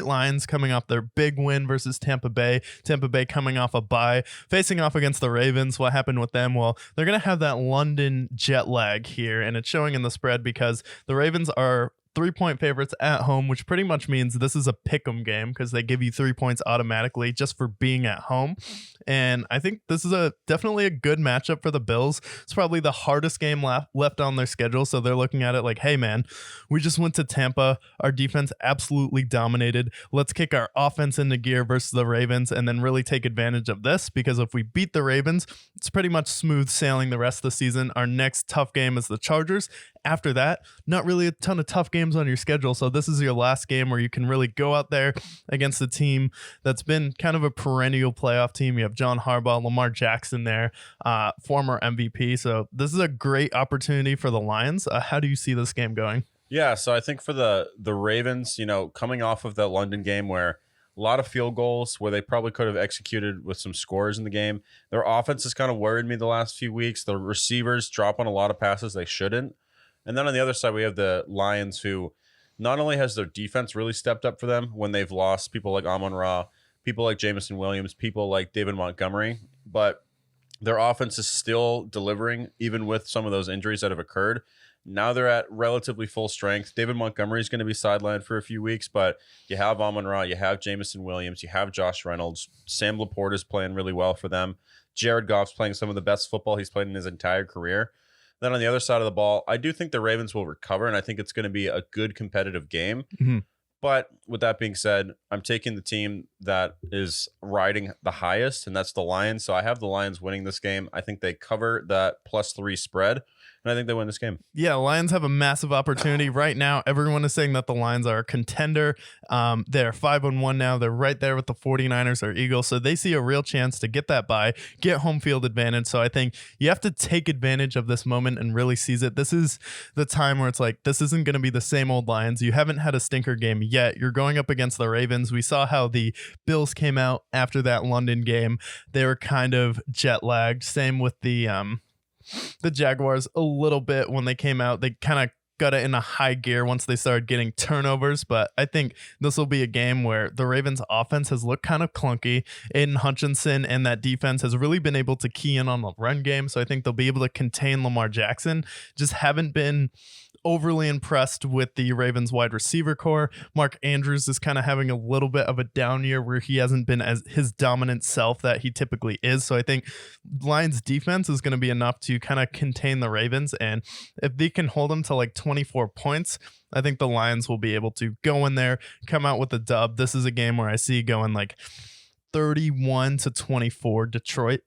Detroit Lions coming off their big win versus Tampa Bay. Tampa Bay coming off a bye, facing off against the Ravens. What happened with them? Well, they're going to have that London jet lag here, and it's showing in the spread because the Ravens are 3-point favorites at home, which pretty much means this is a pick'em game because they give you 3 points automatically just for being at home. And I think this is definitely a good matchup for the Bills. It's probably the hardest game left on their schedule. So they're looking at it like, hey man, we just went to Tampa. Our defense absolutely dominated. Let's kick our offense into gear versus the Ravens and then really take advantage of this, because if we beat the Ravens, it's pretty much smooth sailing the rest of the season. Our next tough game is the Chargers. After that, not really a ton of tough games on your schedule. So this is your last game where you can really go out there against a team that's been kind of a perennial playoff team. You have John Harbaugh, Lamar Jackson there, former MVP. So this is a great opportunity for the Lions. How do you see this game going? Yeah, so I think for the Ravens, coming off of that London game where a lot of field goals where they probably could have executed with some scores in the game. Their offense has kind of worried me the last few weeks. The receivers drop on a lot of passes they shouldn't. And then on the other side, we have the Lions, who not only has their defense really stepped up for them when they've lost people like Amon-Ra, people like Jameson Williams, people like David Montgomery, but their offense is still delivering even with some of those injuries that have occurred. Now they're at relatively full strength. David Montgomery is going to be sidelined for a few weeks, but you have Amon-Ra, you have Jameson Williams, you have Josh Reynolds. Sam Laporta is playing really well for them. Jared Goff's playing some of the best football he's played in his entire career. Then on the other side of the ball, I do think the Ravens will recover, and I think it's going to be a good competitive game. Mm-hmm. But with that being said, I'm taking the team that is riding the highest, and that's the Lions. So I have the Lions winning this game. I think they cover that +3 spread, and I think they win this game. Yeah, Lions have a massive opportunity right now. Everyone is saying that the Lions are a contender. They're 5-1 now. They're right there with the 49ers or Eagles. So they see a real chance to get that bye, get home field advantage. So I think you have to take advantage of this moment and really seize it. This is the time where it's like, this isn't going to be the same old Lions. You haven't had a stinker game yet. You're going up against the Ravens. We saw how the Bills came out after that London game. They were kind of jet lagged. Same with the Jaguars a little bit when they came out. They kind of got it in a high gear once they started getting turnovers. But I think this will be a game where the Ravens offense has looked kind of clunky. Aiden Hutchinson and that defense has really been able to key in on the run game. So I think they'll be able to contain Lamar Jackson. Just haven't been overly impressed with the Ravens wide receiver core. Mark Andrews is kind of having a little bit of a down year where he hasn't been as his dominant self that he typically is. So I think Lions defense is going to be enough to kind of contain the Ravens. And if they can hold them to like 24 points, I think the Lions will be able to go in there, come out with a dub. This is a game where I see going like 31-24 Detroit.